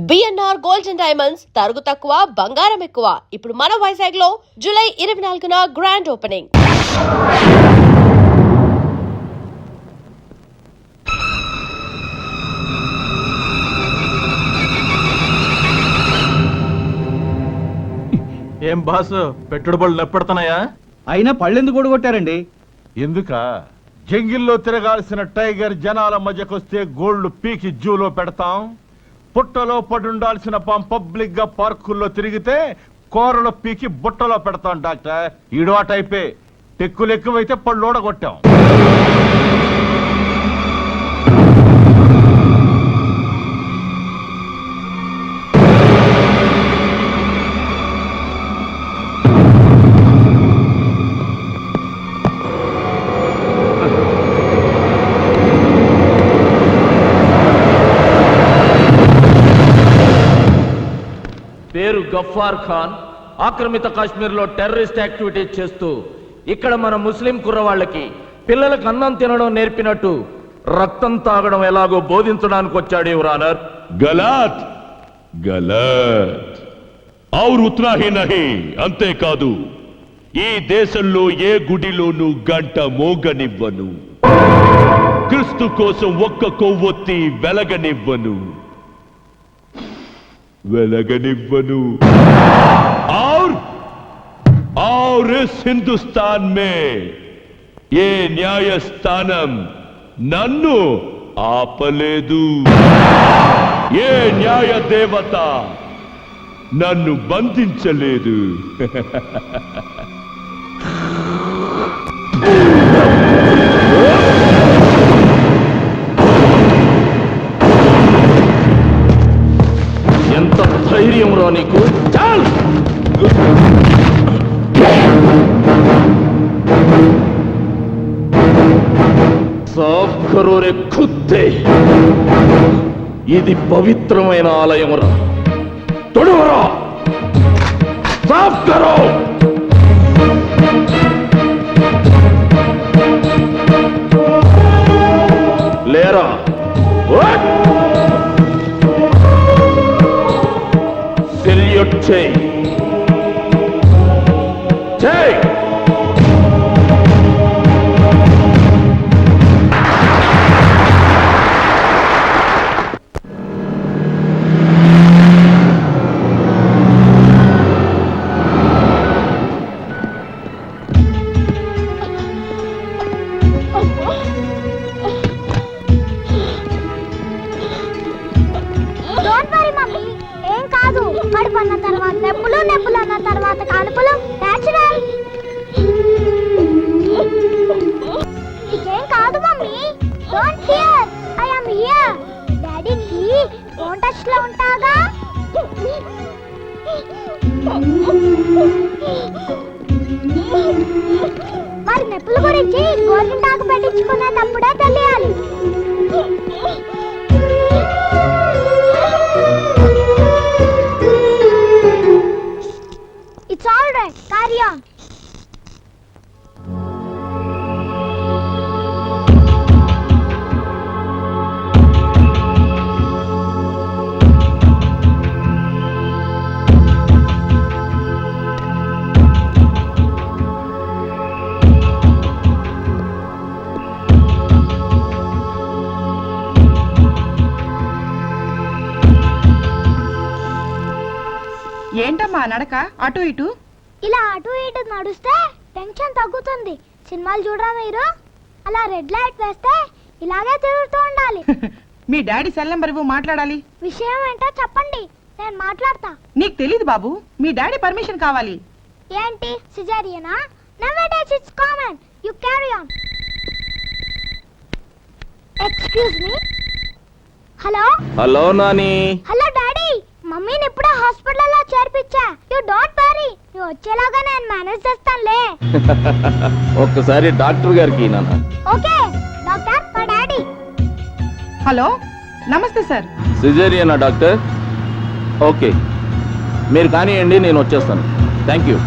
BNR gold and diamonds తరుగు తక్కువ బంగారం ఎక్కువ. ఇప్పుడు మన వైజాగ్ లో జూలై 24న గ్రాండ్ ఓపెనింగ్. ఏం బాసు పెట్టుడు బళ్ళు ఎప్పుడుతున్నాయా? అయినా పళ్ళెందుకు కూడగొట్టారండి? ఎందుక జంగిల్లో తిరగాల్సిన టైగర్ జనాల మధ్యకొస్తే గోల్డ్ పీకి జూలో పెడతాం. పుట్టలో పడుండాల్సిన పబ్లిక్ గా పార్కుల్లో తిరిగితే కూరలో పీకి బుట్టలో పెడతాం. డాక్టర్ ఈడు ఆ టైపే. టెక్కులు ఎక్కువైతే పళ్ళు ఓడగొట్టాం. పేరు గఫార్ ఖాన్. ఆక్రమిత కాశ్మీర్లో టెర్రరిస్ట్ యాక్టివిటీస్ చేస్తూ ఇక్కడ మన ముస్లిం కుర్రవాళ్ళకి పిల్లలకు అన్నం తినడం నేర్పినట్టు రక్తం తాగడం ఎలాగో బోధించడానికి వచ్చాడు యువర్ ఆనర్. గలత్ గలత్ ఔర్ ఉత్నా హీ నహీ. అంతేకాదు, ఈ దేశంలో ఏ గుడిలోనూ గంట మోగనివ్వను. క్రీస్తు కోసం ఒక్క కొవ్వొత్తి వెలగనివ్వను. और इस हिंदुस्तान में ये न्यायस्थानम नन्नु ఆపలేదు. ఏ న్యాయ దేవత నన్ను బంధించలేదు. ఎంత ధైర్యం రా నీకు? చాల్ సాఫ్ కరో రే ఖుద్దే. ఇది పవిత్రమైన ఆలయం రా. తొడవరా, సాఫ్ కరో. లేరా, సెల్యూట్ చేయి. చేయి. కడుపన్న తర్వాత నొప్పులు, నొప్పులు అన్న తర్వాత కడుపులు. నేచురల్. ఇదేం కాదు mummy. Don't fear, I am here. డాడీకి ఫోన్ టచ్ లో ఉంటాగా. మరి నొప్పుల గురించి గోరింటాకు పెట్టించుకునేటప్పుడే తెలియాలి. It's all right. Carry on. ఏంటమ్మా నడక అటు ఇటు? ఇలా అటు ఇటు నడుస్తే టెన్షన్ తగ్గుతుంది. సినిమాలు చూడరా మీరు? అలా రెడ్ లైట్ వేస్తే ఇలాగే తిరుగుతూ ఉండాలి. మీ డాడీ సెల్ నంబర్ ఇవ్వు, మాట్లాడాలి. విషయం ఏంటో చెప్పండి, నేను మాట్లాడతా. నీకు తెలీదు బాబు, మీ డాడీ పర్మిషన్ కావాలి. ఏంటి సిజేరియనా? Nowadays it's common. You carry on. Excuse me. Hello hello Nani. Hello daddy. మమ్మీని ఇప్పుడే హాస్పిటల్లో చేర్పించా. యు డోంట్ వరీ, నువ్వు వచ్చేలాగా నేను మేనేజ్ చేస్తానులే. ఒక్కసారి డాక్టర్ గారికి నాన్న. ఓకే డాక్టర్, మా డాడీ. హలో, నమస్తే సార్. సిజేరియనా డాక్టర్? ఓకే, మీరు కానివ్వండి, నేను వచ్చేస్తాను. Thank you.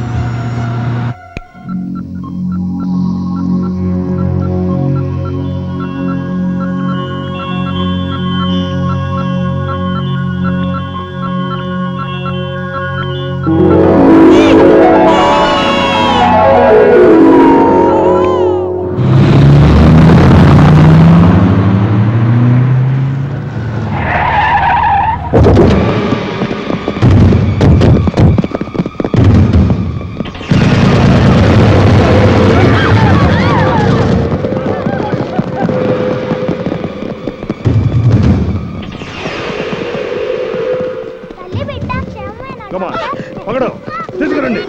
కమాన్ పగడు తీసుకురండి.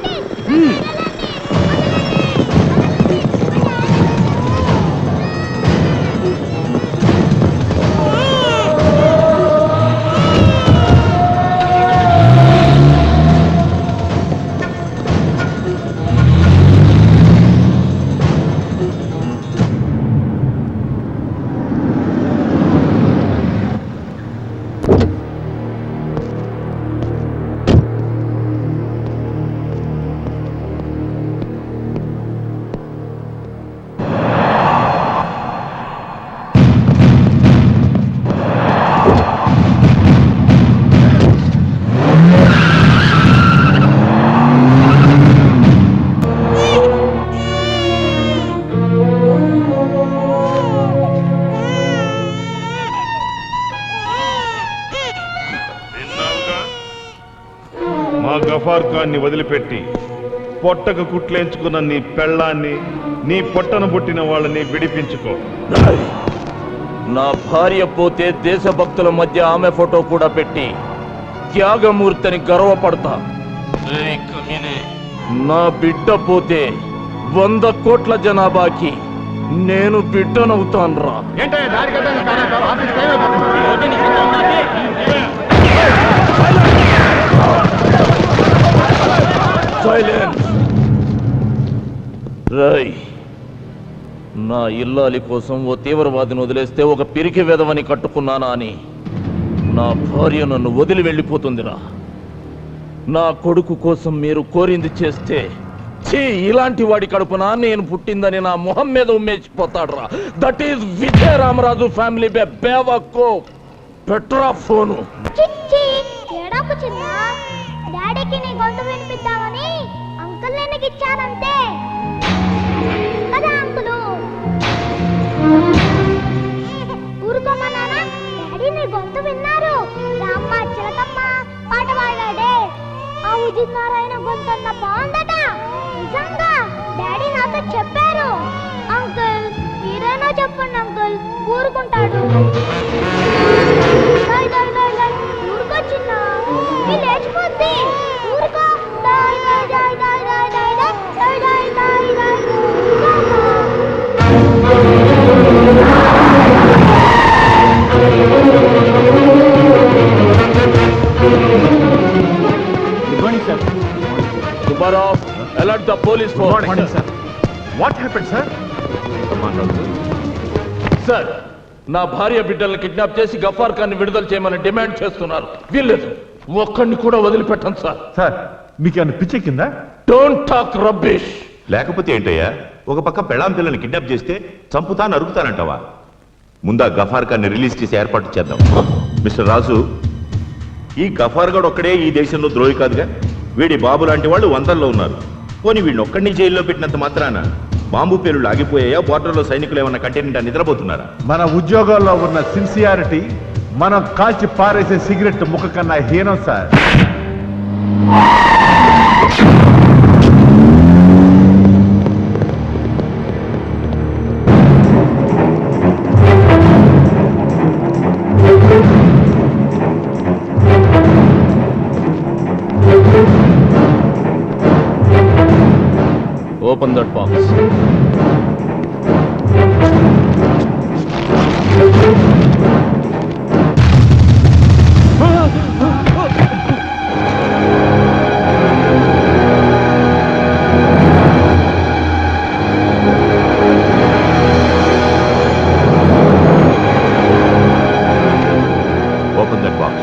మా గఫార్ ఖాన్ని వదిలిపెట్టి పొట్టకు కుట్లేంచుకున్న నీ పెళ్ళాన్ని, నీ పొట్టను పుట్టిన వాళ్ళని విడిపించుకో. నా భార్య పోతే దేశభక్తుల మధ్య ఆమె ఫోటో కూడా పెట్టి త్యాగమూర్తిని గర్వపడతా. నా బిడ్డ పోతే 100 కోట్ల జనాభాకి నేను బిడ్డనవుతాన్రా. సైలెన్స్. రై, నా ఇల్లాలి కోసం ఓ తీవ్రవాదిని వదిలేస్తే ఒక పిరికి వెధవని కట్టుకున్నానా అని నా భార్య నన్ను వదిలి వెళ్ళిపోతుందిరా. నా కొడుకు కోసం మీరు కోరింది చేస్తే ఇలాంటి వాడి కడుపున నేను పుట్టిందని నా మొహం మీద ఉమ్మేసిపోతాడురా. That is Vijaya Ramaraju family బేవకో. పెట్రా ఫోను. ఏడాపు చిన్న డాడీకి నీ గొంతు వినిపిద్దామని అంకుల్ నేను ఇచ్చానంతే కదా అంకులు. ఊరుకోమన్నానా? డాడీ నీ గొంతు విన్నారు. రామ్మ చిలకమ్మ పాట పాడాడే. ఆ ఉదిత్ నారాయణ గొంతు అన్న బాగుందట. నిజంగా డాడీ నాతో చెప్పారు. అంకుల్ మీరేనా చెప్పండి అంకుల్, ఊరుకుంటాడు. ఊరుకో చిన్న, మీ లేచిపోద్ది. ఊరుకో. Subbarao, alert the police force. What happened sir? Sir, నా భార్య బిడ్డలను కిడ్నాప్ చేసి గఫార్ ఖాన్ విడుదల చేయమని డిమాండ్ చేస్తున్నారు. వీల్లేదు, ఒక్కడిని కూడా వదిలిపెట్టండి సార్. సార్ మీకేమైనా పిచ్చెక్కిందా? Don't talk rubbish. లేకపోతే ఏంటయ్యా, ఒక పక్క పెళ్ళాం పిల్లని కిడ్నాప్ చేస్తే చంపుతా నరుకుతానంటావా? ముందా గఫార్ ఖాన్ని రిలీజ్ చేసి ఏర్పాటు చేద్దాం. మిస్టర్ రాజు, ఈ గఫార్ గడ్ ఒక్కడే ఈ దేశంలో ద్రోహి కాదుగా. వీడి బాబు లాంటి వాళ్ళు 100లో ఉన్నారు. పోనీ వీడిని ఒక్కడిని జైల్లో పెట్టినంత మాత్రాన బాంబు పేలుళ్ళు ఆగిపోయాయా? బోర్డర్లో సైనికులు ఏమన్నా కంటైనెంట్ నిద్రపోతున్నారా? మన ఉద్యోగాల్లో ఉన్న సిన్సియారిటీ మనం కాల్చి పారేసే సిగరెట్ ముఖ కన్నా హీనం sir. Open that box. Open that box.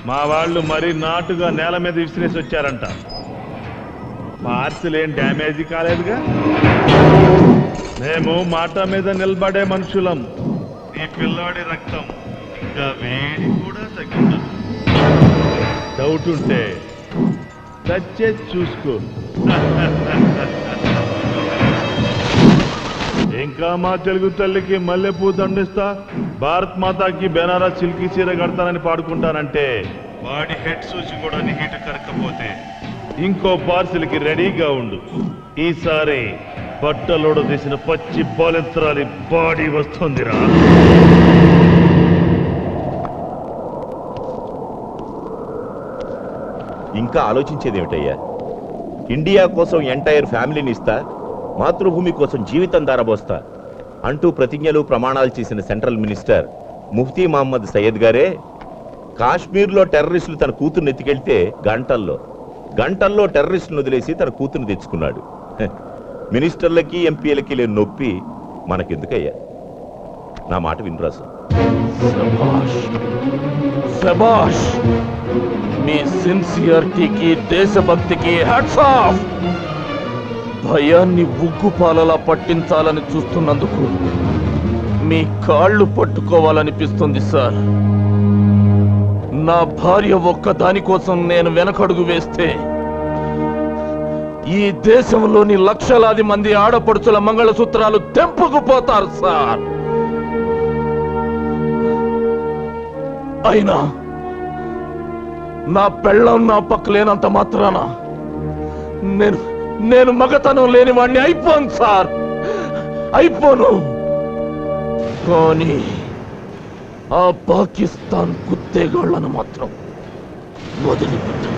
మా వాళ్ళు మరీ నాటుగా నేల మీద విసిరేసి వచ్చారంట. పార్సిల్ ఏం డ్యామేజీ కాలేదుగా. మేము మాట మీద నిలబడే మనుషులం. నీ పిల్లాడి రక్తం ఇంకా వేడి కూడా తగ్గించదు. డౌట్ ఉంటే టచ్ చూసుకో. ఇంకా మా తెలుగు తల్లికి మల్లెపూ దండిస్తా, భారత్ మాతాకి బెనారస్ సిల్కీ చీర కడతానని పాడుకుంటానంటే వాడి హెడ్ సూచి కూడా నీట కరకపోతే ఇంకో పార్సిల్కి రెడీగా ఉండు. ఈసారి బట్టలోడ తీసిన పచ్చి బాలెత్రాలి బాడీ వస్తుందిరా. ఇంకా ఆలోచించేదేమిటయ్యా? ఇండియా కోసం ఎంటైర్ ఫ్యామిలీని ఇస్తా, మాతృభూమి కోసం జీవితం దారబోస్తా అంటూ ప్రతిజ్ఞలు ప్రమాణాలు చేసిన సెంట్రల్ మినిస్టర్ ముఫ్తీ మహమ్మద్ సయ్యద్ గారే కాశ్మీర్లో టెర్రరిస్టులు తన కూతుర్ని ఎత్తుకెళ్తే గంటల్లో టెర్రరిస్టులను వదిలేసి తన కూతుర్ని తెచ్చుకున్నాడు. మినిస్టర్లకి ఎంపీలకి లేని నొప్పి మనకెందుకయ్యా? నా మాట వినరాసు. శభాష్, మీ సిన్సియారిటీకి దేశభక్తికి హ్యాట్స్ ఆఫ్. భయాన్ని ఉగ్గుపాలలా పట్టించాలని చూస్తున్నందుకు మీ కాళ్ళు పట్టుకోవాలనిపిస్తుంది సార్. నా భార్య ఒక్క దానికోసం నేను వెనకడుగు వేస్తే ఈ దేశంలోని లక్షలాది మంది ఆడపడుచుల మంగళసూత్రాలు తెంపుకుపోతారు సార్. అయినా నా పెళ్ళం నా పక్కలేనంత మాత్రాన నేను మగతనం లేని వాడిని అయిపోను సార్, అయిపోను. కానీ ఆ పాకిస్తాన్ కుత్తేగాళ్లను మాత్రం వదిలిపెట్టను.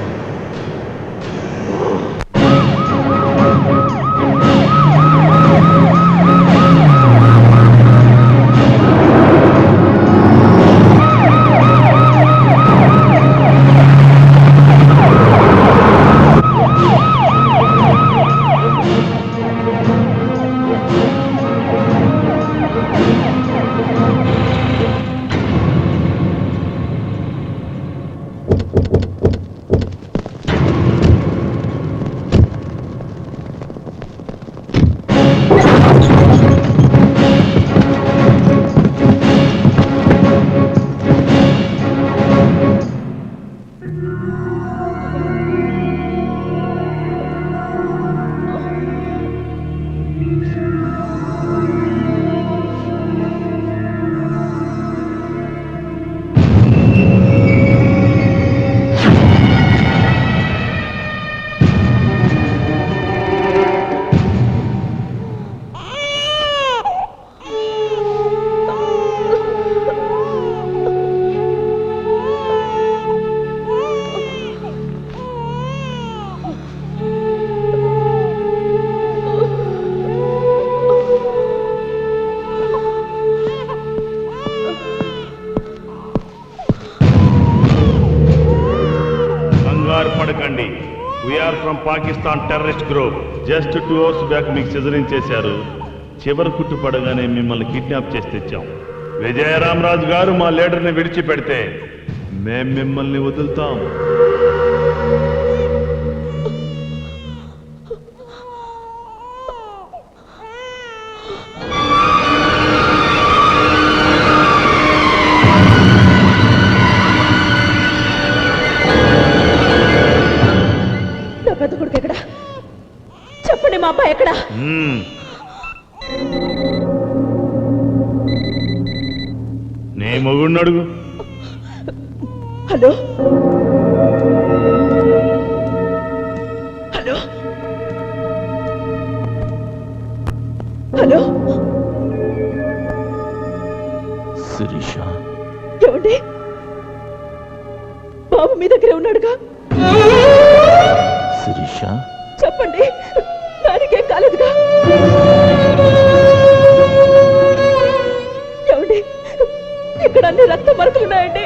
పడకండి. We're from Pakistan terrorist group. Just 2 hours back మీకు సిజరింగ్ చేశారు. చివరి కుట్టు పడగానే మిమ్మల్ని కిడ్నాప్ చేసి తెచ్చాం. విజయరామరాజు గారు మా లీడర్ని విడిచిపెడితే మేం మిమ్మల్ని వదులుతాం. చెప్పండి, మా అబ్బాయి ఎక్కడ? నీ మొగుడిని అడుగు. హలో హలో హలో శిరీష, ఏమండి? బాబు మీ దగ్గరే ఉన్నాడుగా? శిరీష, చెప్పండి, దానికేం కాలేదుగా? ఏమండి, ఇక్కడ అన్ని రక్త మరకలున్నాయండి.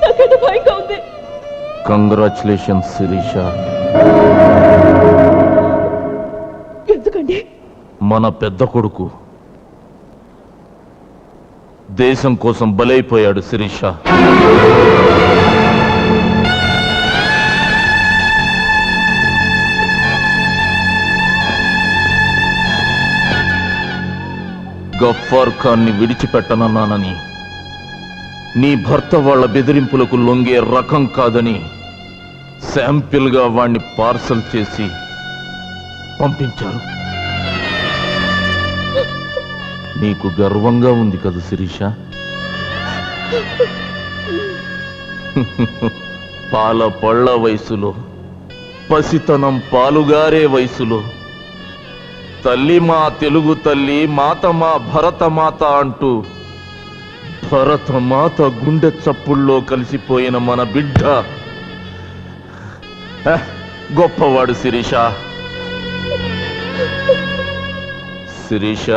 నాకేదో భయంగా ఉంది. కంగ్రాచులేషన్స్ శిరీష. ఎందుకండి? మన పెద్ద కొడుకు దేశం కోసం బలైపోయాడు శిరీష. గఫ్ఫార్ ఖాన్ని విడిచిపెట్టనన్నానని, నీ భర్త వాళ్ళ బెదిరింపులకు లొంగే రకం కాదని శాంపిల్గా వాణ్ణి పార్సల్ చేసి పంపించారు. నీకు గర్వంగా ఉంది కదా శిరీష? పాల పళ్ళ వయసులో, పసితనం పాలుగారే వయసులో తల్లి మా తెలుగు తల్లి, మాత మా భరతమాత అంటూ భరతమాత గుండె చప్పుల్లో కలిసిపోయిన మన బిడ్డ గొప్పవాడు శిరీష. శిరీష,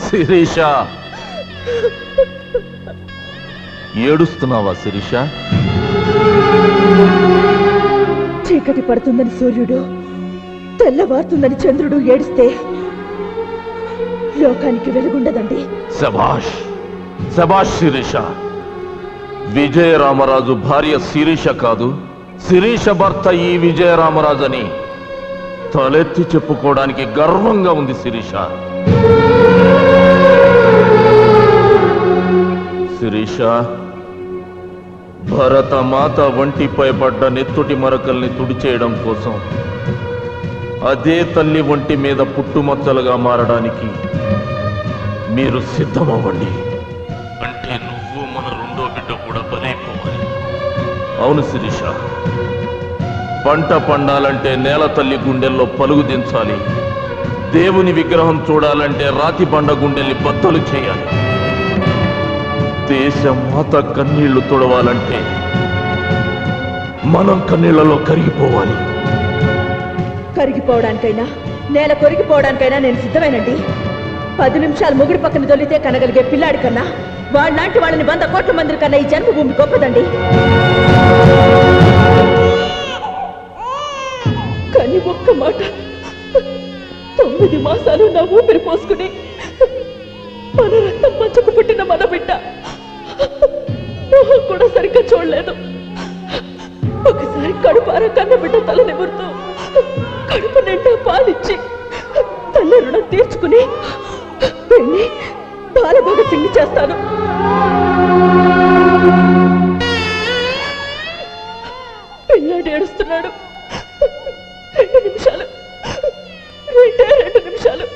శిరీష, ఏడుస్తున్నావా శిరీష? చీకటి పడుతుందని సూర్యుడు, తెల్లవారుతుందని చంద్రుడు ఏడిస్తే లోకానికి వెలుగుండదండి. శభాష్, శభాష్ శిరీష. విజయరామరాజు భార్య శిరీష కాదు, శిరీష భర్త ఈ విజయరామరాజు అని తలెత్తి చెప్పుకోవడానికి గర్వంగా ఉంది శిరీష. శిరీష, భరతమాత ఒంటిపై పడ్డ నెత్తుటి మరకల్ని తుడిచేయడం కోసం అదే తల్లి ఒంటి మీద పుట్టుమచ్చలుగా మారడానికి మీరు సిద్ధమవ్వండి. అంటే నువ్వు మన రెండో బిడ్డ కూడా బలైపోవాలి. అవును శిరీష, పంట పండాలంటే నేల తల్లి గుండెల్లో పలుగు దించాలి. దేవుని విగ్రహం చూడాలంటే రాతి బండ గుండెల్ని బద్దలు చేయాలి. దేశ మాత కన్నీళ్లు తుడవాలంటే మనం కన్నీళ్లలో కరిగిపోవాలి. కరిగిపోవడానికైనా, నేల కొరిగిపోవడానికైనా నేను సిద్ధమేనండి. 10 నిమిషాలు ముగుడి పక్కన దొల్లితే కనగలిగే పిల్లాడి కన్నా, వాళ్ళలాంటి వాళ్ళని 100 కోట్ల మంది కన్నా ఈ జన్మభూమి గొప్పదండి. కానీ ఒక్క మాట, 9 మాసాలు నా ఊపిరి పోసుకుని మన రక్తం పంచుకు పుట్టిన మన బిడ్డ మొహం కూడా సరిగ్గా చూడలేదు. ఒకసారి కడుపారా కన్న బిడ్డ తల నిమురుతూ కడుపు నిండా పాలిచ్చి తల్లి రుణం తీర్చుకుని వెళ్ళి బాలభగత్ సింగ్ చేస్తాను. పిల్లాడు ఏడుస్తున్నాడు. 2 నిమిషాలు, 2 నిమిషాలు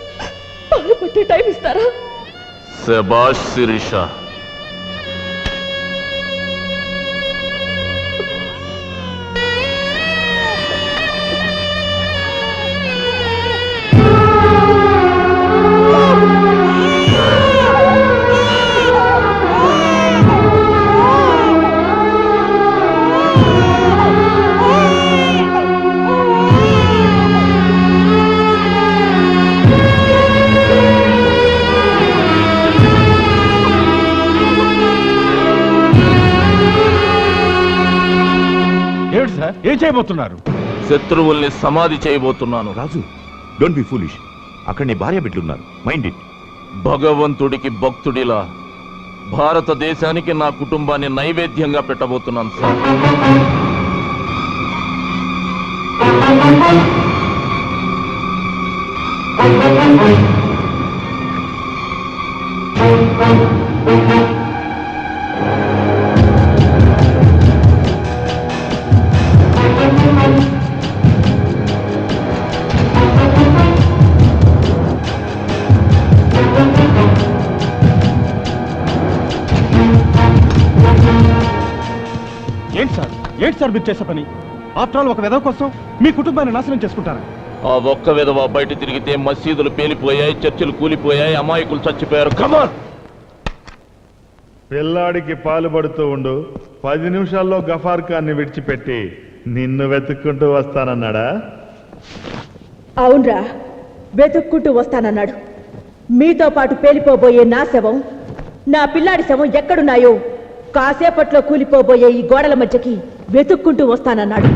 పాలు పట్టే టైం ఇస్తారా? శభాష్ శిరీష. ఏం చేయబోతున్నారు? శత్రువుల్ని సమాధి చేయబోతున్నాను. రాజు, డోంట్ బి ఫూలిష్. అక్కడ నీ భార్య బిడ్డలున్నారు, మైండ్ ఇట్. భగవంతుడికి భక్తుడిలా భారతదేశానికి నా కుటుంబాన్ని నైవేద్యంగా పెట్టబోతున్నాను సార్. ఏంటి సార్ మీరు చేసే పని? ఆఫ్టర్ ఆల్ ఒక విధవ కోసం మీ కుటుంబాన్ని నాశనం చేసుకుంటారా? ఆ ఒక్క విధవ బయట తిరిగితే మసీదులు పేలిపోయాయి, చర్చిలు కూలిపోయాయి, అమాయకులు చచ్చిపోయారు. కమాన్, పిల్లాడికి పాలు పడుతూ ఉండు. 10 నిమిషాల్లో గఫార్ ఖాన్ని విడిచిపెట్టి నిన్ను వెతుక్కుంటూ వస్తానన్నాడా? అవునరా, వెతుక్కుంటూ వస్తానన్నాడు. మీతో పాటు పేలిపోబోయే నా శవం, నా పిల్లాడి శవం ఎక్కడున్నాయో కాసేపట్లో కూలిపోబోయే ఈ గోడల మధ్యకి వెతుక్కుంటూ వస్తానన్నాడు.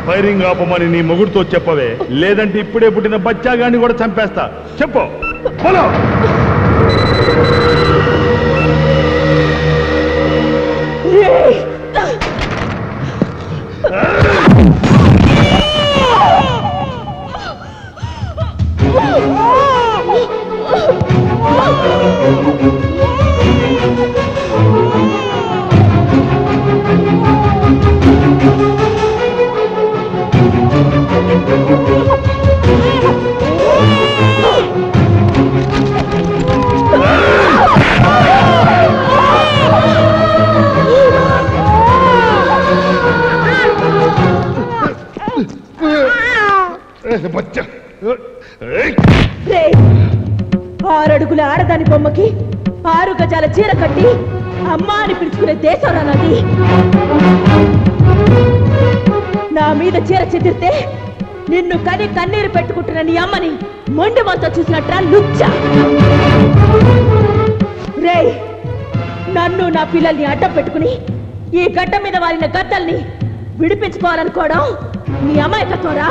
ఫైరింగ్ ఆపమని నీ మొగుడుతో చెప్పవే, లేదంటే ఇప్పుడే పుట్టిన బచ్చాగాన్ని కూడా చంపేస్తా. చెప్పు. రే, 6 అడుగుల ఆడదాని బొమ్మకి 6 గజాల చీర కట్టి అమ్మా అని పిలుచుకునే దేశం రానది. నా మీద చీర చెదిరితే నిన్ను కని కన్నీరు పెట్టుకుంటున్న నీ అమ్మని మొండి మనతో చూసినట్రా లుచ్చ. రే, నన్ను నా పిల్లల్ని అడ్డం పెట్టుకుని ఈ గడ్డ మీద వారిన గద్దల్ని విడిపించుకోవాలనుకోవడం నీ అమాయకత్వరా.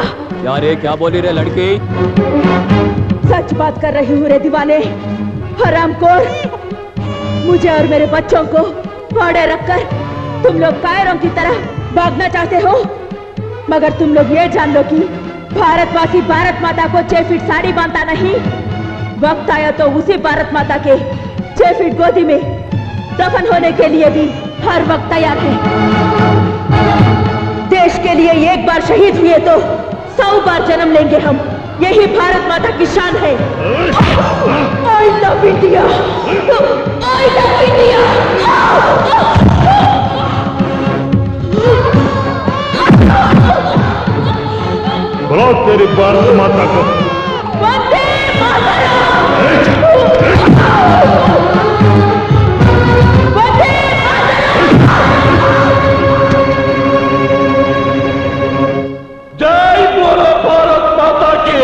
క్యా బోలీ రే లడ్కీ? सच बात कर रही हूँ रे दीवाने, हरामखोर। मुझे और मेरे बच्चों को फाड़े रखकर तुम लोग कायरों की तरह भागना चाहते हो, मगर तुम लोग ये जान लो कि भारतवासी भारत माता को 6 फीट साड़ी बांधता नहीं। वक्त आया तो उसी भारत माता के 6 फीट गोदी में दफन होने के लिए भी हर वक्त तैयार है। देश के लिए एक बार शहीद हुए तो 100 बार जन्म लेंगे हम, यही भारत माता की शान है। I love India, I love India. बोलो तेरी भारत माता को। वंदे मातरम। वंदे जय बोलो भारत माता की।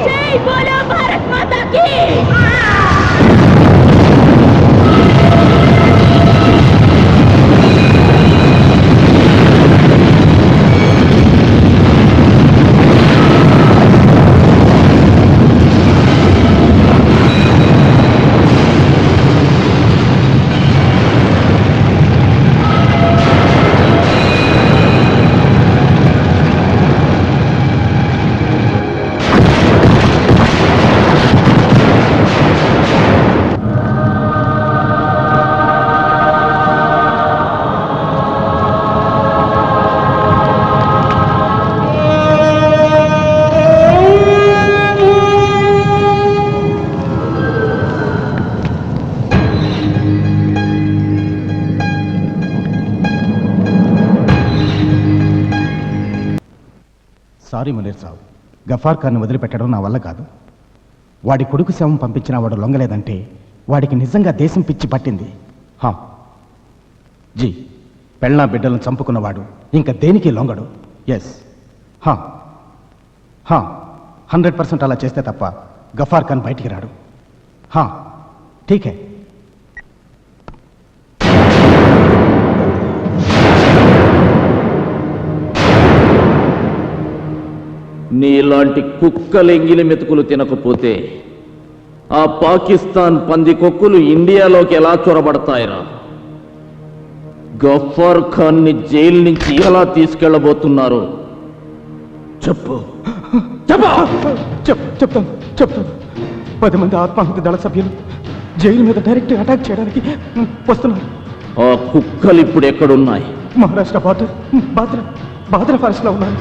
जय बोलो भारत माता की। సారీ మునీర్ సాబ్, గఫార్ ఖాన్ వదిలిపెట్టడం నా వల్ల కాదు. వాడి కొడుకు శవం పంపించిన వాడు లొంగలేదంటే వాడికి నిజంగా దేశం పిచ్చి పట్టింది. హా జీ, పెళ్ళా బిడ్డలను చంపుకున్నవాడు ఇంకా దేనికి లొంగడు. ఎస్, 100% అలా చేస్తే తప్ప గఫార్ ఖాన్ బయటికి రాడు. ఠీకే. నీలాంటి కుక్కలు ఎంగిలి మెతుకులు తినకపోతే ఆ పాకిస్తాన్ పందికొక్కులు ఇండియాలోకి ఎలా చొరబడతాయిరా? గఫార్ ఖాన్ ని జైలు నుంచి ఎలా తీసుకెళ్లబోతున్నారు చెప్పు. చెప్తాను 10 మంది ఆత్మాహుతి దళ సభ్యులు జైలు మీద డైరెక్ట్ అటాక్ చేయడానికి వస్తున్నారు. ఆ కుక్కలు ఇప్పుడు ఎక్కడున్నాయి? మహారాష్ట్ర బాద్రా ఫారెస్ట్ లో ఉన్నారు.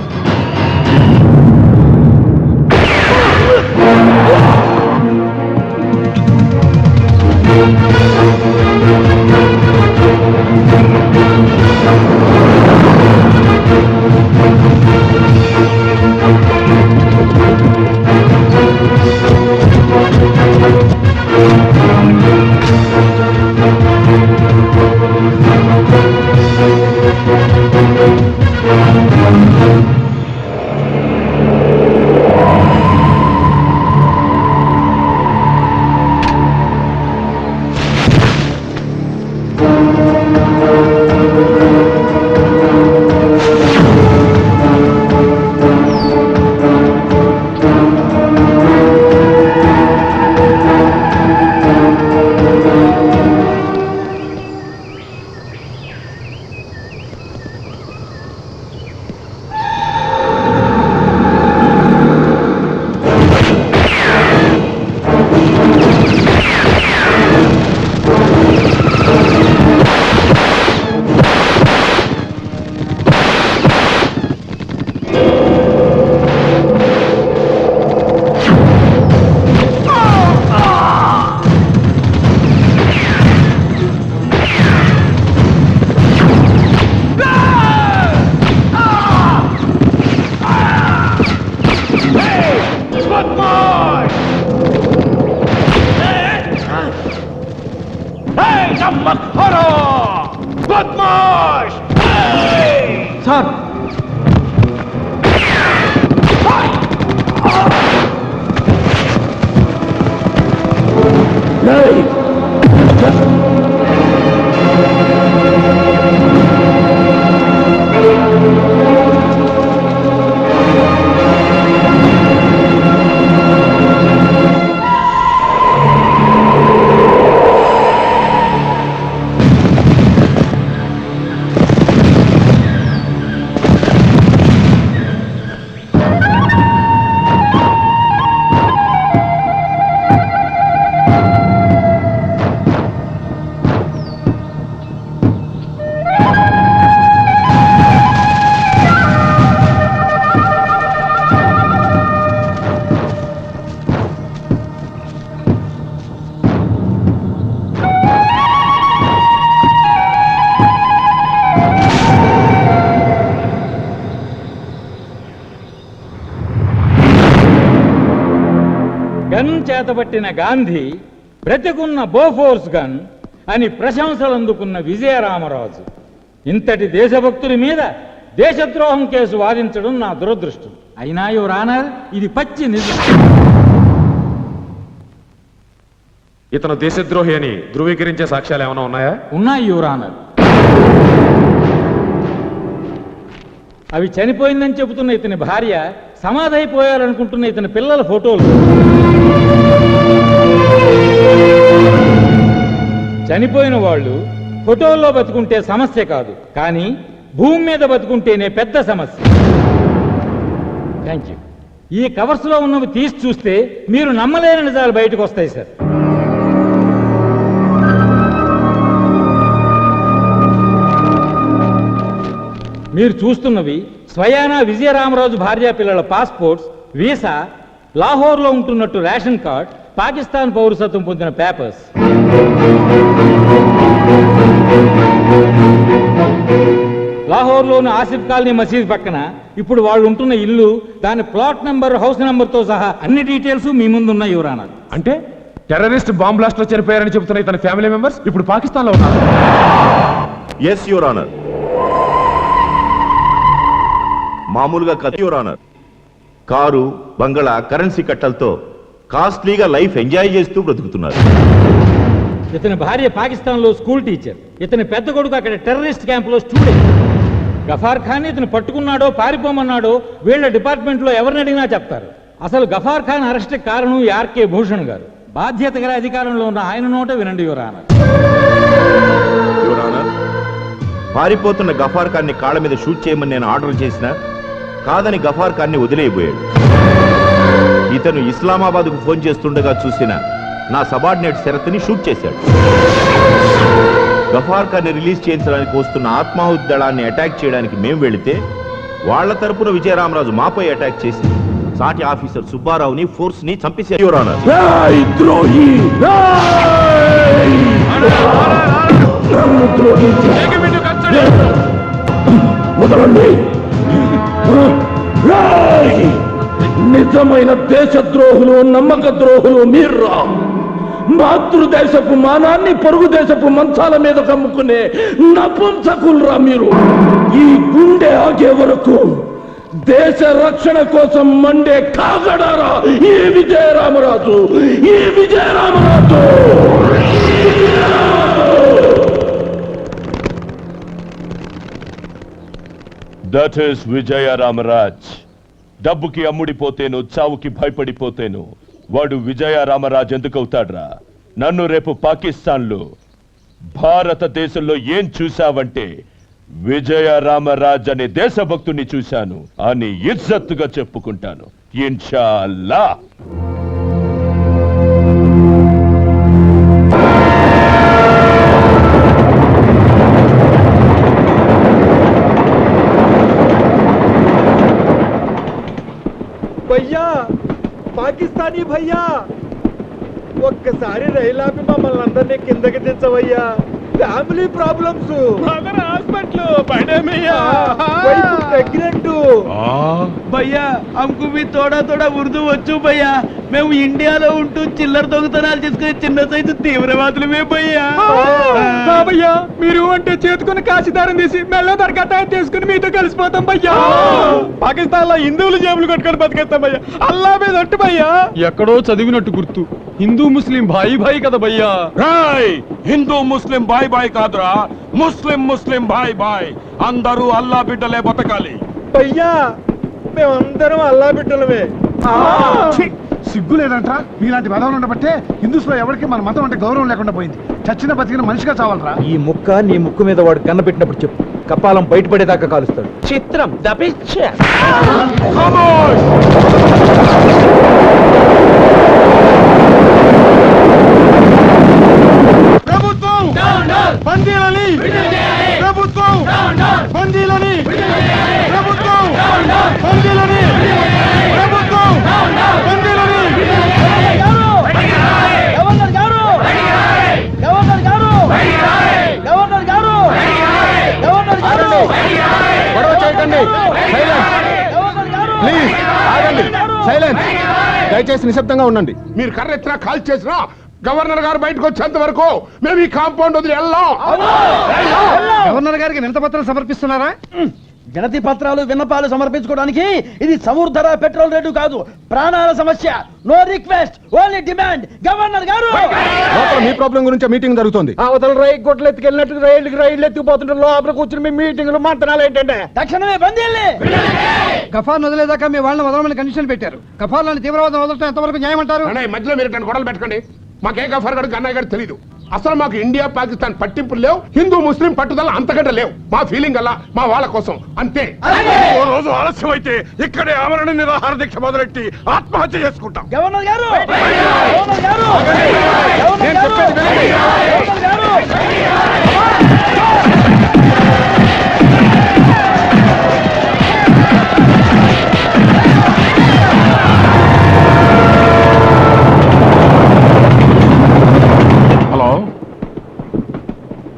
బద్మాష్! సార్ గన్ చేతబట్టిన గాంధీ బ్రతికున్న బోఫోర్స్ గన్ అని ప్రశంసలు అందుకున్న విజయరామరాజు ఇంతటి దేశభక్తుడి మీద దేశద్రోహం కేసు వాదించడం నా దురదృష్టం. అయినా యువర్ ఆనర్, ఇది పచ్చి నిజం. ఇతను దేశద్రోహి అని ధృవీకరించే సాక్ష్యాలు ఏమైనా ఉన్నాయా? ఉన్నాయి యువర్ ఆనర్. అవి చనిపోయిందని చెబుతున్న ఇతని భార్య, సమాధైపోయారనుకుంటున్న ఇతని పిల్లల ఫోటోలు. చనిపోయిన వాళ్ళు ఫోటోల్లో బతుకుంటే సమస్య కాదు, కానీ భూమి మీద బతుకుంటేనే పెద్ద సమస్య. Thank you. ఈ కవర్స్లో ఉన్నవి తీసి చూస్తే మీరు నమ్మలేని నిజాలు బయటకు వస్తాయి సార్. మీరు చూస్తున్నవి స్వయానా విజయరామరాజు భార్యా పిల్లల పాస్పోర్ట్స్, వీసా, లాహోర్లో ఉంటున్నట్టు రేషన్ కార్డ్, పాకిస్తాన్ పౌరసత్వం పొందిన పేపర్స్. లాహోర్లోని ఆసిఫ్ కాలనీ మసీద్ పక్కన ఇప్పుడు వాళ్ళు ఉంటున్న ఇల్లు, దాని ప్లాట్ నంబర్, హౌస్ నంబర్తో సహా అన్ని డీటెయిల్స్ మీ ముందున్న యువర్ ఆనర్. అంటే టెర్రరిస్ట్ బాంబ్ బ్లాస్ట్ లో చనిపోయారని చెబుతున్న ఇతని ఫ్యామిలీ మెంబర్స్ ఇప్పుడు పాకిస్తాన్ లో ఉన్నారు. Yes your honour. మామూలుగా కథ యువర్ ఆనర్. కారు, బంగళా, కరెన్సీ కట్టలతో కాస్ట్లీగా లైఫ్ ఎంజాయ్ చేస్తూ బ్రతుకుతున్నారు. ఇతని భార్య పాకిస్తాన్లో స్కూల్ టీచర్, ఇతని పెద్ద కొడుకు అక్కడ టెర్రరిస్ట్ క్యాంపులో స్టూడెంట్. గఫార్ ఖాన్ ఇతను పట్టుకున్నాడో పారిపోమన్నాడో వీళ్ళ డిపార్ట్మెంట్లో ఎవరిని అడిగినా చెప్తారు. అసలు గఫార్ ఖాన్ అరెస్ట్ కారణం ఆర్కే భూషణ్ గారు. బాధ్యత గల అధికారంలో ఉన్న ఆయన నోట వినండి యువర్ ఆనర్. యువర్ ఆనర్, పారిపోతున్న గఫార్ ఖాన్ ని కాళ్ళ మీద షూట్ చేయమని నేను ఆర్డర్ చేసినా కాదని గఫార్ ఖాన్ ని వదిలేయబోయాడు. ఇతను ఇస్లామాబాద్కు ఫోన్ చేస్తుండగా చూసిన నా సబార్డినేట్ శరత్ని షూట్ చేశాడు. గఫార్ ఖాన్ ని రిలీజ్ చేయించడానికి వస్తున్న ఆత్మాహుతి దళాన్ని అటాక్ చేయడానికి మేము వెళితే వాళ్ల తరపున విజయరామరాజు మాపై అటాక్ చేసి సాటి ఆఫీసర్ సుబ్బారావుని ఫోర్స్ ని చంపేశారు. Your honour. నిజమైన దేశద్రోహులు, నమ్మక ద్రోహులు మీర్రా. మాతృదేశపు మానాన్ని పొరుగు దేశపు మంచాల మీద కమ్ముకునే నపుంసకుల్రా మీరు. ఈ గుండె ఆగే వరకు దేశ రక్షణ కోసం మండే కాగడారా ఈ విజయరామరాజు, ఈ విజయరామరాజు. That is విజయరామరాజ్. డబ్బుకి అమ్ముడిపోతేను, చావుకి భయపడిపోతేను వాడు విజయరామరాజ్ ఎందుకు అవుతాడ్రా? నన్ను రేపు పాకిస్తాన్లో, భారతదేశంలో ఏం చూశావంటే విజయరామరాజ్ అనే దేశభక్తుని చూశాను అని ఇజ్జత్తుగా చెప్పుకుంటాను ఇన్షాల్లా. భయ్యా, పాకిస్తానీ భయ్యా, ఒక్కసారి రైలాపి మమ్మల్ని అందరినీ కిందకి దించవయ్యా. ఫ్యామిలీ ప్రాబ్లమ్స్, హాస్పిటల్, ప్రెగ్నెంట్ భయ్యా हमको भी थोड़ा थोड़ा ఉర్దూ వచ్చు భయ్యా మేము ఇండియాలో ఉంటూ చిల్లర దొంగతనాలు చేసుకునే చిన్న సైజు తీవ్రవాదులమే భయ్యా భయ్యా మీరు అంటే చేతుకుని కాశీదారం తీసి మెల్ల దరగతాయం చేసుకుని మీతో కలిసిపోతాం భయ్యా పాకిస్తాన్ లో హిందువులు జేబులు కట్టుకొని బతికేస్తాం భయ్యా అల్లా మీద ఒట్టు భయ్యా ఎక్కడో చదివినట్టు గుర్తు హిందూ ముస్లిం భాయి భాయి కదా భయ్యా హిందూ ముస్లిం బాయ్ బాయ్ కాదురా, ముస్లిం ముస్లిం బాయ్ బాయ్. అందరూ అల్లా బిడ్డలే బతకాలి. భయ్యా మేమందరం అల్లా బిడ్డలమే. సిగ్గు లేదంటరా మీలాంటి వెధవలు ఉండబట్టే హిందూస్ లో ఎవరికి మన మతం అంటే గౌరవం లేకుండా పోయింది. చచ్చిన బతికిన మనిషిగా చావాలరా. ఈ ముక్క నీ ముక్కు మీద వాడు కన్న పెట్టినప్పుడు చెప్పు, కపాలం బయటపడేదాకా కాలుస్తాడు. చిత్రం దపిచ్చ ప్రభుత్వం బందీలని, ప్రభుత్వం బందీలని, ప్రభుత్వం బందీలని, ప్రభుత్వం బందీలని. గొడవ చేయకండి. ప్లీజ్ ఆగండి. సైలెన్స్. దయచేసి నిశ్శబ్దంగా ఉండండి. మీరు కర్ర ఎత్తినా కాల్ చేసినా గవర్నర్ గారు బయటకు వచ్చేంత వరకు మేము ఈ కాంపౌండ్ వదిలి వెళ్ళాం. గవర్నర్ గారికి వినతిపత్రం సమర్పిస్తున్నారా? వినతి పత్రాలు విన్నపాలు సమర్పించుకోవడానికి ఇది సముద్ర పెట్రోల్ రేటు కాదు, ప్రాణాల సమస్య. No request, only demand. Governor గారు లోపల మీ ప్రాబ్లం గురించి మీటింగ్ జరుగుతోంది. అవతల రైలు గొడ్లు ఎత్తుకెళ్ళినట్టు రైళ్లు ఎత్తుకుపోతుంటారు. లోపల కూర్చుని మీ మీటింగ్లు మంతనాలు ఏంటంటే తక్షణమే బందీ. గఫార్ వదిలేదాకా మీ వాళ్ళని వదలమని కండిషన్ పెట్టారు. గఫార్లను తీవ్రవాదం వదలటం ఎంతవరకు న్యాయమంటారు? మధ్యలో మీరు గొడవలు పెట్టకండి. మాకే గఫర్ గడు అన్నయ్య గారు తెలీదు. అసలు మాకు ఇండియా పాకిస్తాన్ పట్టింపులు లేవు, హిందూ ముస్లిం పట్టుదల అంతకంటే లేవు. మా ఫీలింగ్ అలా మా వాళ్ళ కోసం అంతే. ఓ రోజు ఆలస్యం అయితే ఇక్కడే ఆమరణ నిరాహార దీక్ష మొదలెట్టి ఆత్మహత్య చేసుకుంటాం. గవర్నర్ గారు నేను చెప్పేది వినండి. Hello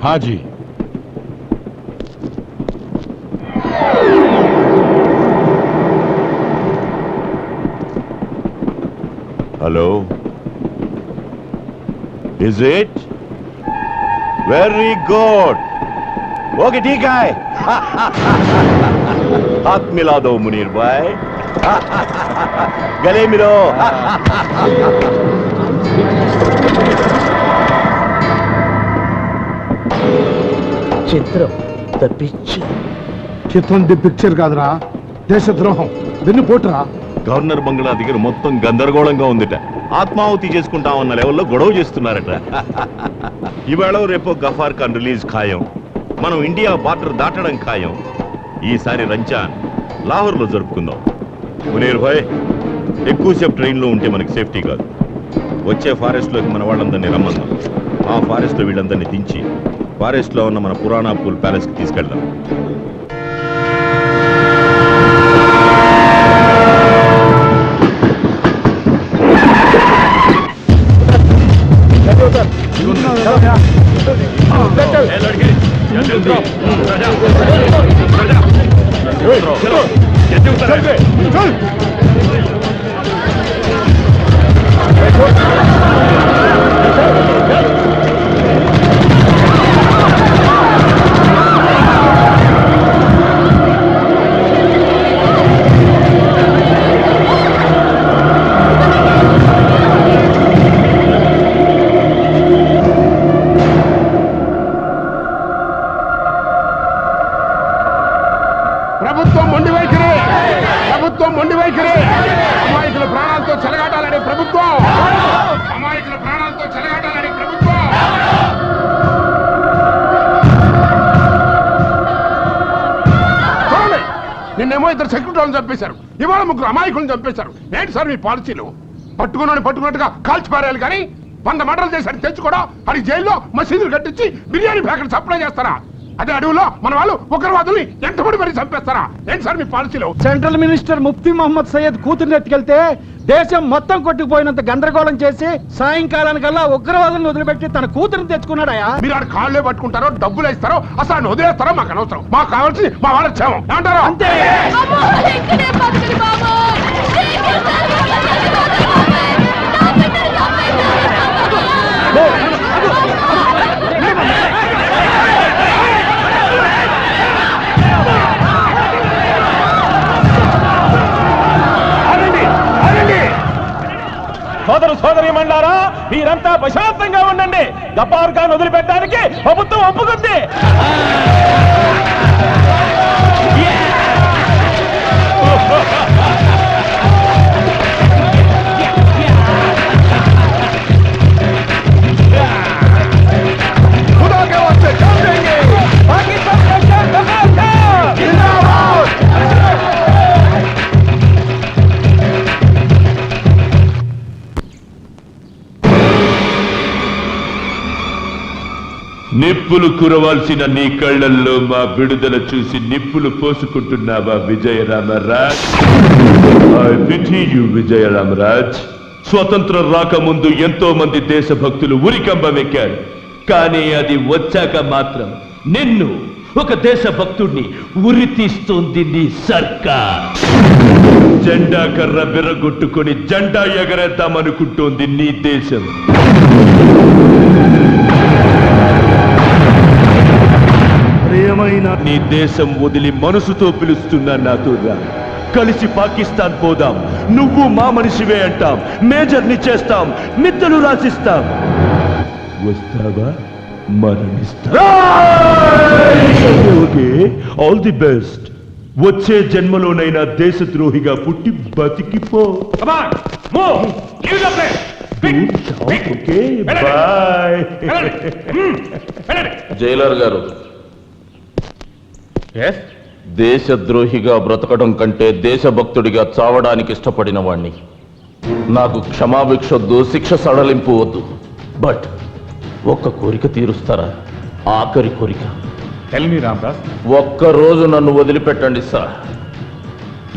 Haji, hello, is it very good? Okay ठीक है. हाथ मिला दो मुनीर भाई, गले मिलो. చిత్రం తప్పించి చిత్రం ది పిక్చర్ కాదురా, దేశద్రోహం, వెన్నుపోటురా. గవర్నర్ బంగ్లా దగ్గర మొత్తం గందరగోళంగా ఉందిట. ఆత్మాహుతి చేసుకుంటామన్న లెవెల్లో గొడవ చేస్తున్నారట. ఇవాళ రేపో గఫార్ ఖాన్ రిలీజ్ ఖాయం. మనం ఇండియా బార్డర్ దాటడం ఖాయం. ఈసారి రంజాన్ లాహోర్లో జరుపుకుందాం. మునీర్ భాయ్, ఎక్కువసేపు ట్రైన్లో ఉంటే మనకి సేఫ్టీ కాదు. వచ్చే ఫారెస్ట్లోకి మన వాళ్ళందరినీ రమ్మందాం. ఆ ఫారెస్ట్లో వీళ్ళందరినీ దించి ఫారెస్ట్లో ఉన్న మన పురాణా పూల్ ప్యాలెస్కి తీసుకెళ్దాం. ప్రభుత్వం మొండి వైఖరి, ప్రభుత్వం మొండి వైఖరి. అమాయకుల ప్రాణాలతో చెలగాటాలని ప్రభుత్వం, అమాయకుల ప్రాణాలతో చెలగాటాలని ప్రభుత్వం. చూడండి, నిన్నేమో ఇద్దరు సెక్యూరిటీలను చంపేశారు, ఇవాళ ముగ్గురు అమాయకులను చంపేశారు. ఏంటి సార్ మీ పాలసీలు? పట్టుకున్నట్టుగా కాల్చి పారేయాలి కానీ 100 మర్డర్లు చేశారు తెచ్చుకోవడం, అది జైల్లో మసీదులు కట్టించి బిర్యానీ ప్యాకెట్ సప్లై చేస్తారా? అదే అడవులో మన వాళ్ళు ఉగ్రవాదుల్ని ఎంతమంది మరి చంపేస్తారా? ఏంటి సార్ మీ పాలసీలో? సెంట్రల్ మినిస్టర్ ముఫ్తీ మహమ్మద్ సయ్యద్ కూతుర్ని ఎత్తుకెళ్తే దేశం మొత్తం కొట్టుకుపోయినంత గందరగోళం చేసి సాయంకాలానికల్లా ఉగ్రవాదులను వదిలిపెట్టి తన కూతురుని తెచ్చుకున్నాడయా. మీరు ఆడ కాళ్ళే పట్టుకుంటారో డబ్బులు ఇస్తారో అసలు ఆయన వదిలేస్తారో మాకు అనవసరం. మాకు కావాల్సి మా వాళ్ళ క్షేమం. ఏమంటారు? అంతే. సోదరు సోదరి మండారా, మీరంతా ప్రశాంతంగా ఉండండి. గఫార్ ఖాన్ వదిలిపెట్టడానికి ప్రభుత్వం ఒప్పుకుంది. నిప్పులు కురవాల్సిన నీ కళ్ళల్లో మా విడుదల చూసి నిప్పులు పోసుకుంటున్నావా Vijayaramaraj? I pity you Vijayaramaraj. స్వతంత్రం రాకముందు ఎంతో మంది దేశభక్తులు ఉరికంబమెక్కారు. కానీ అది వచ్చాక మాత్రం నిన్ను ఒక దేశభక్తుడిని ఉరి తీస్తోంది నీ సర్కార్. జెండా కర్ర బిర్రగొట్టుకొని జెండా ఎగరేద్దామనుకుంటోంది నీ దేశం. ప్రియమైన నీ దేశం వదిలి మనసుతో పిలుస్తున్నా నాతో రా. కలిసి పాకిస్తాన్ పోదాం. నువ్వు మా మనిషివే అంటాం. మేజర్ని చేస్తాం. మిత్తలు రాసిస్తాం. వస్తావా? మరణిస్తా. Okay, all the best. వచ్చే జన్మలోనైనా దేశద్రోహిగా పుట్టి బతికిపో. Okay, bye. జైలర్ గారు, దేశద్రోహిగా బ్రతకడం కంటే దేశభక్తుడిగా చావడానికి ఇష్టపడిన వాణ్ణి. నాకు క్షమాభిక్షొద్దు, శిక్ష సడలింపు వద్దు. బట్ ఒక్క కోరిక తీరుస్తారా? ఆఖరి కోరిక. ఒక్కరోజు నన్ను వదిలిపెట్టండి సార్.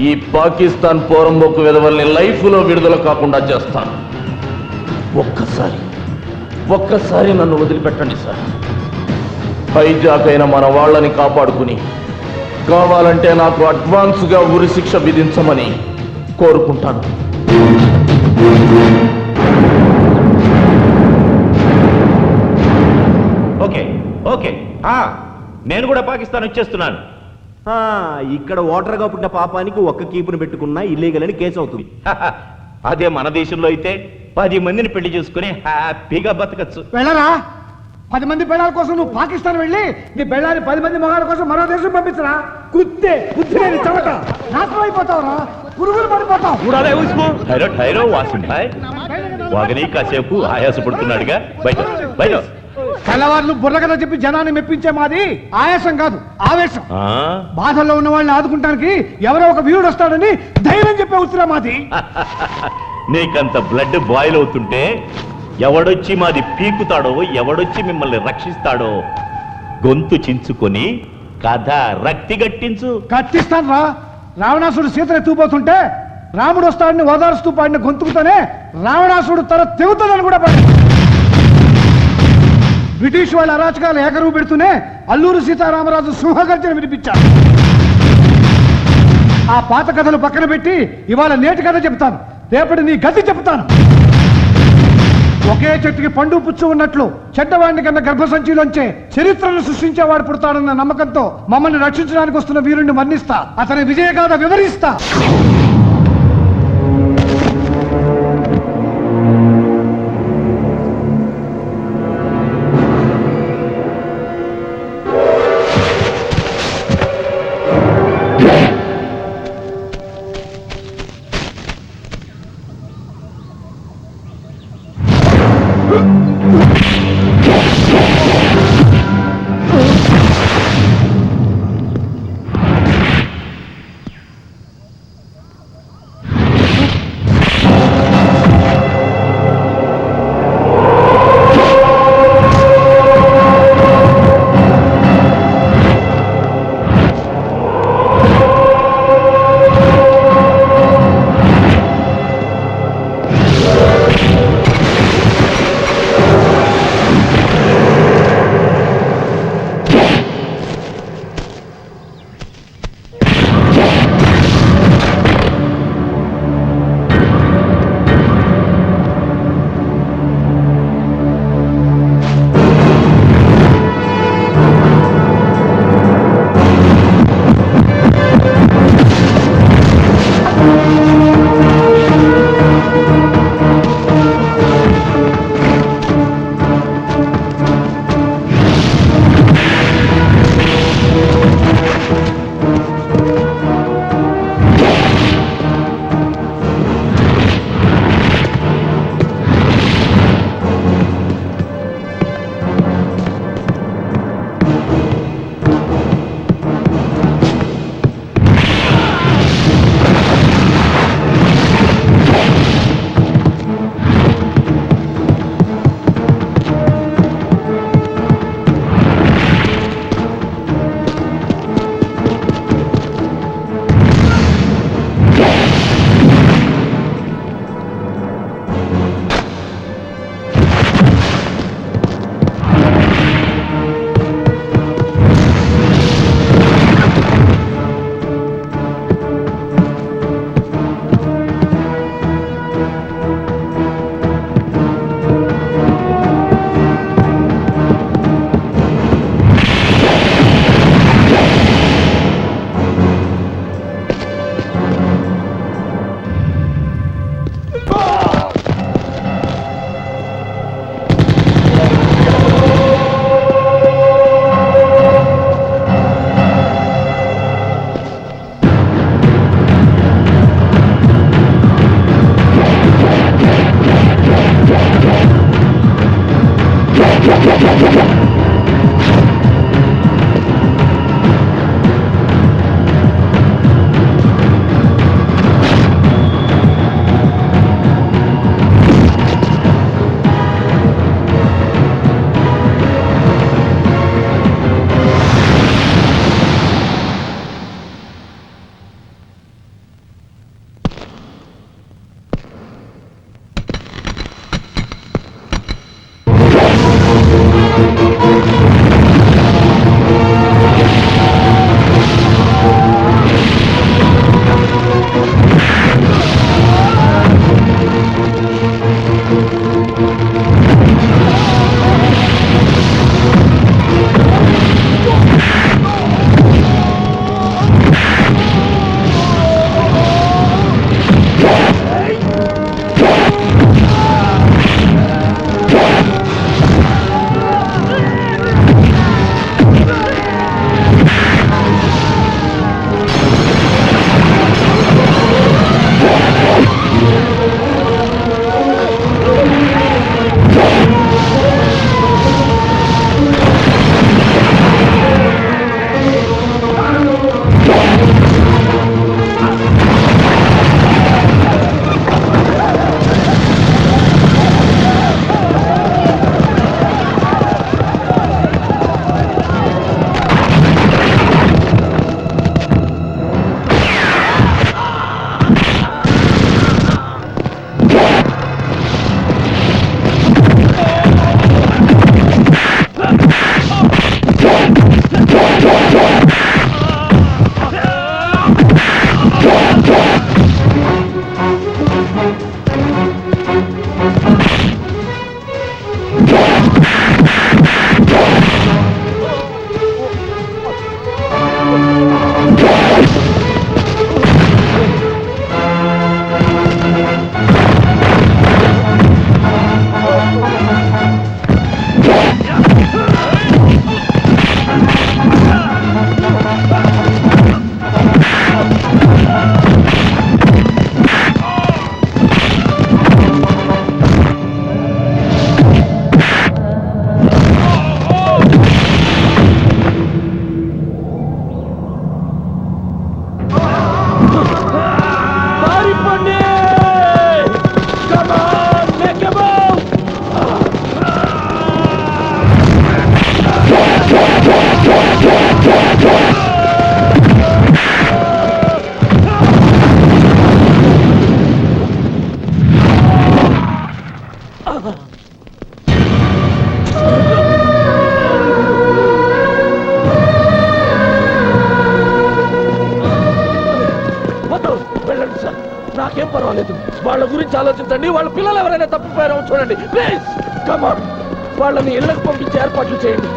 ఈ పాకిస్తాన్ పోరంబోకు విధవల్ని లైఫ్లో విడుదల కాకుండా చేస్తాను. ఒక్కసారి నన్ను వదిలిపెట్టండి సార్. హైజాక్ అయిన మన వాళ్ళని కాపాడుకుని కావాలంటే నాకు అడ్వాన్స్గా ఉరి శిక్ష విధించమని కోరుకుంటాను. ఓకే ఓకే, నేను కూడా పాకిస్తాన్ వచ్చేస్తున్నాను. ఇక్కడ ఓటర్గా పుట్టిన పాపానికి ఒక్క కీపును పెట్టుకున్నా ఇల్లీగల్ అని కేసు అవుతుంది. అదే మన దేశంలో అయితే 10 మందిని పెళ్లి చేసుకుని హ్యాపీగా బతకచ్చు. వెళ్ళరా, 10 మంది పెళ్ళాల కోసం నువ్వు పాకిస్తాన్ వెళ్ళి నీ పెళ్ళాన్ని 10 మంది మగాళ్ళ కోసం మరో దేశం పంపించరా? కుత్తే బుద్ధిలేని చవట, నాశనం అయిపోతావురా, పురుగులు పడిపోతావు. ఠైరో వాసిం భాయ్, వాగని కాసేపు ఆయాసపడుతున్నాడుగా. బయట బయట తెల్లవారులు బుర్రకథ చెప్పి జనాన్ని మెప్పించే మాది ఆయాసం కాదు, ఆవేశం. బాధల్లో ఉన్న వాళ్ళని ఆదుకుంటానికి ఎవరో ఒక వీరుడు వస్తాడని ధైర్యం చెప్పే ఉత్తరా మాది. నీకంత బ్లడ్ బాయిల్ అవుతుంటే ఎవడొచ్చి మాది పీకుతాడో, ఎవడొచ్చి మిమ్మల్ని రక్షిస్తాడో గొంతు చించుకొని కథ రక్తి గట్టించు. కట్టిస్తాను రా. రావణాసుడు సీతను ఎత్తుకుపోతుంటే రాముడు వస్తాడని ఓదారుస్తూ పాడిన గొంతుకుతోనే రావణాసుడు తన తెగుతుందని కూడా పాడి బ్రిటిష్ వాళ్ళ అరాచకాలు ఏకరువు పెడుతూనే అల్లూరు సీతారామరాజు సింహగర్జన వినిపించారు. ఆ పాత కథలు పక్కన పెట్టి ఇవాళ నేటి కథ చెప్తాను. రేపటి నీ గతి చెప్తాను. ఒకే చెట్టుకి పండు పుచ్చు ఉన్నట్లు చెడ్డవాడిని కన్నా గర్భసంచిలోంచే చరిత్రను సృష్టించేవాడు పుడతాడన్న నమ్మకంతో మమ్మల్ని రక్షించడానికి వస్తున్న వీరుణ్ణి వర్ణిస్తా, అతని విజయగాథ వివరిస్తా. నాకేం పర్వాలేదు. వాళ్ళ గురించి ఆలోచించండి. వాళ్ళ పిల్లలు ఎవరైనా తప్పిపోయారో చూడండి ప్లీజ్. కమాన్, వాళ్ళని ఇళ్ళకు పంపించే ఏర్పాట్లు చేయండి.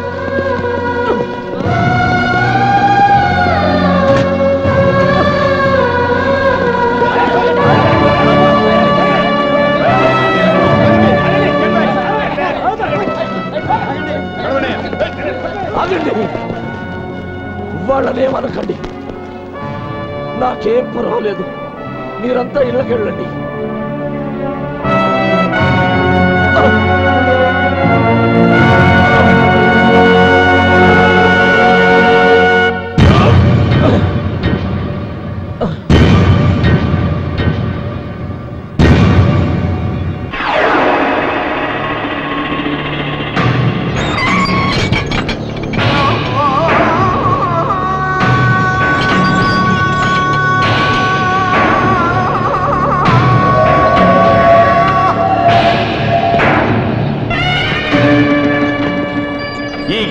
ఆగండి, వాళ్ళనేమనకండి. నాకేం పర్వాలేదు. మీరంతా ఇళ్ళకెళ్ళండి.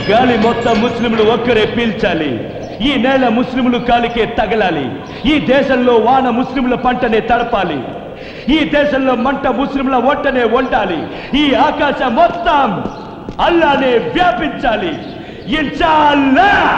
గాలి మొత్తం ముస్లింలు ఒక్కరే పీల్చాలి. ఈ నేల ముస్లింలు కాలికే తగలాలి. ఈ దేశంలో వాన ముస్లింల పంటనే తడపాలి. ఈ దేశంలో మంట ముస్లింల ఒట్టనే వండాలి. ఈ ఆకాశం మొత్తం అల్లానే వ్యాపించాలి. ఇన్షాఅల్లాహ్.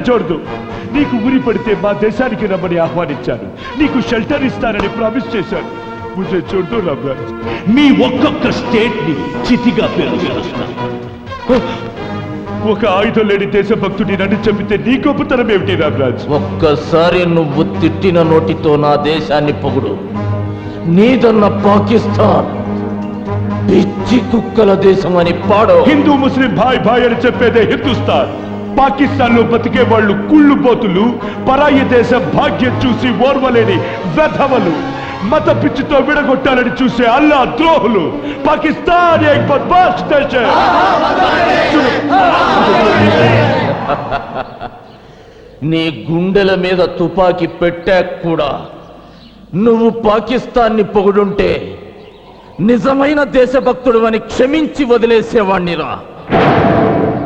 చూడదు. నీకు ఉరి పడితే మా దేశానికి రమ్మని ఆహ్వానించాను. నీకు షెల్టర్ ఇస్తానని ప్రామిస్ చేశాను. ముజే చూడదు రామ్రాజ్. మీ ఒక్కొక్క స్టేట్ ని చితిగా పేరుస్తాను. ఒక ఆయుధం లేని దేశభక్తుడి నన్ను చంపితే నీ గొప్పతనం ఏమిటి రామ్రాజ్? ఒక్కసారి నువ్వు తిట్టిన నోటితో నా దేశాన్ని పొగుడు. నీదన్న పాకిస్తాన్ పిచ్చి కుక్కల దేశం అని పాడో. హిందూ ముస్లిం భాయ్ భాయ్ అని చెప్పేదే హిందుస్థాన్. పాకిస్తాన్ లో బతికే వాళ్ళు కుళ్ళుబోతులు, పరాయి దేశ భాగ్యం చూసి ఓర్వలేని వెధవలు, మత పిచ్చితో విడగొట్టాలని చూసే అల్లా ద్రోహులు. పాకిస్తాన్ ఏక్ బద్మాష్ దేశం. నీ గుండెల మీద తుపాకీ పెట్టాక కూడా నువ్వు పాకిస్తాన్ని పొగుడుంటే నిజమైన దేశభక్తుడు అని క్షమించి వదిలేసేవాణ్ణిరా.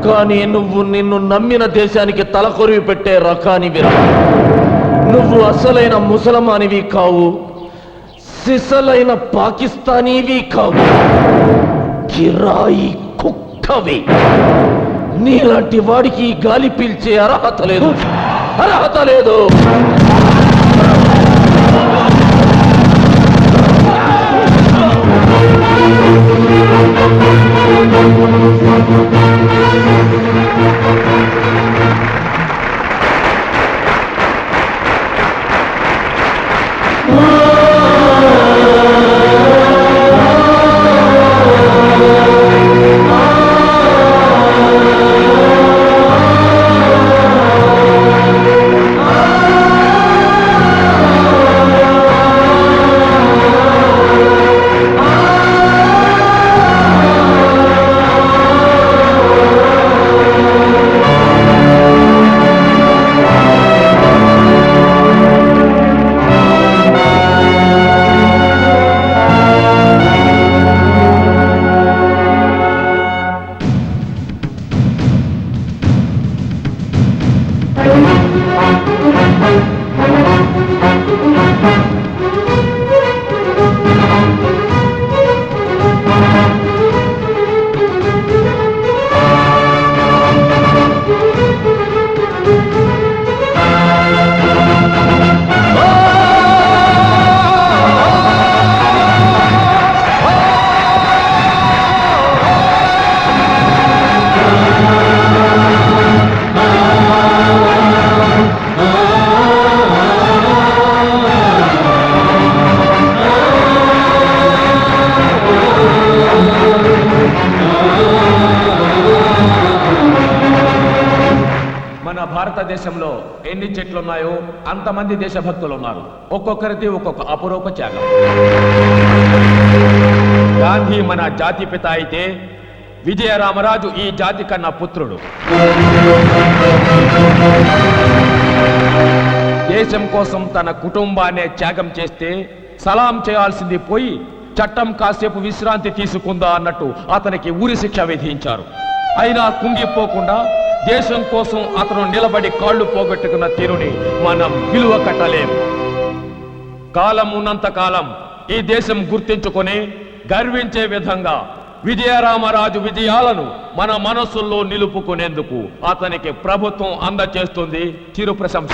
కానీ నువ్వు నిన్ను నమ్మిన దేశానికి తలకొరివి పెట్టే రకానివిరా. నువ్వు అసలైన ముసలమానివి కావు, సిసలైన పాకిస్తానీవి కావు, కిరాయి కుక్కవి. నీలాంటి వాడికి గాలి పీల్చే అర్హత లేదు. అర్హత లేదు. భారతదేశంలో ఎన్ని చెట్లు ఉన్నాయో అంతమంది దేశభక్తులు ఉన్నారు. ఒక్కొక్కరిది ఒక్కొక్క అపురూప త్యాగం. గాంధీ మన జాతి పిత అయితే విజయరామరాజు ఈ జాతి కన్నా పుత్రుడు. దేశం కోసం తన కుటుంబాన్నే త్యాగం చేస్తే సలాం చేయాల్సింది పోయి చట్టం కాసేపు విశ్రాంతి తీసుకుందా అన్నట్టు అతనికి ఉరి శిక్ష విధించారు. అయినా కుంగిపోకుండా దేశం కోసం అతను నిలబడి కాళ్ళు పోగొట్టుకున్న తీరుని మనం విలువ కట్టలేం. కాలం ఉన్నంత కాలం ఈ దేశం గుర్తించుకొని గర్వించే విధంగా విజయరామరాజు విజయాలను మన మనస్సుల్లో నిలుపుకునేందుకు అతనికి ప్రభుత్వం అందచేస్తుంది చిరు ప్రశంస.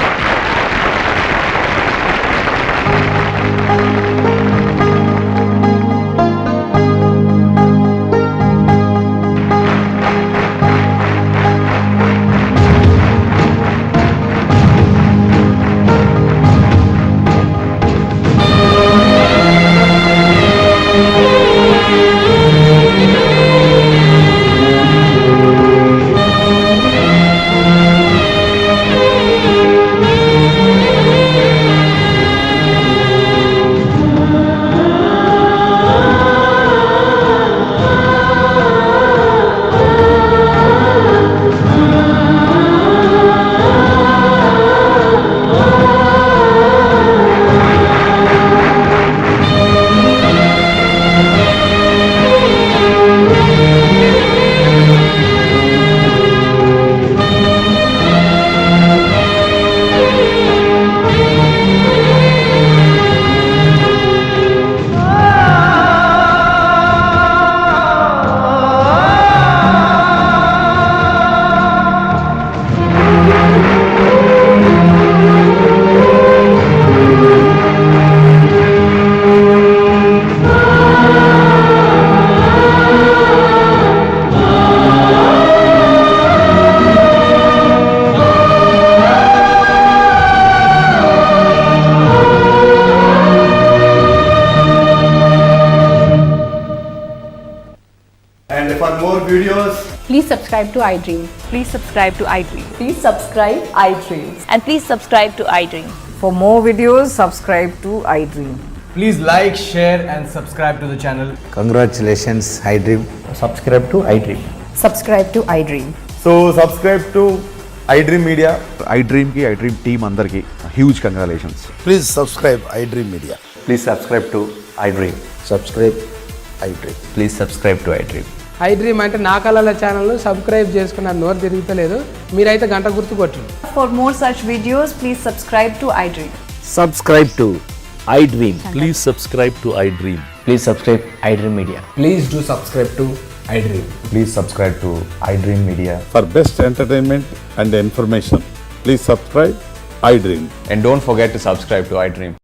And for more videos, please subscribe to iDream. Please subscribe to iDream. Please subscribe iDream. And please subscribe to iDream. For more videos, subscribe to iDream. Please like, share and subscribe to the channel. congratulations, iDream. Subscribe to iDream. Subscribe to iDream. So subscribe to iDream Media. iDream ki iDream team andarki huge congratulations. Please subscribe iDream Media. Please subscribe to iDream. Subscribe iDream. Please subscribe to iDream. iDream అంటే నా కళల channel subscribe చేసుకున్న నోరు తిరుగుతలేదు. మీరైతే గంట గుర్తు కొట్టండి. For more such videos, please subscribe to iDream. Subscribe to iDream. Please subscribe to iDream. Please subscribe iDream Media. Please do subscribe to iDream. Please subscribe to iDream Media. For best entertainment and information, please subscribe iDream. And don't forget to subscribe to iDream.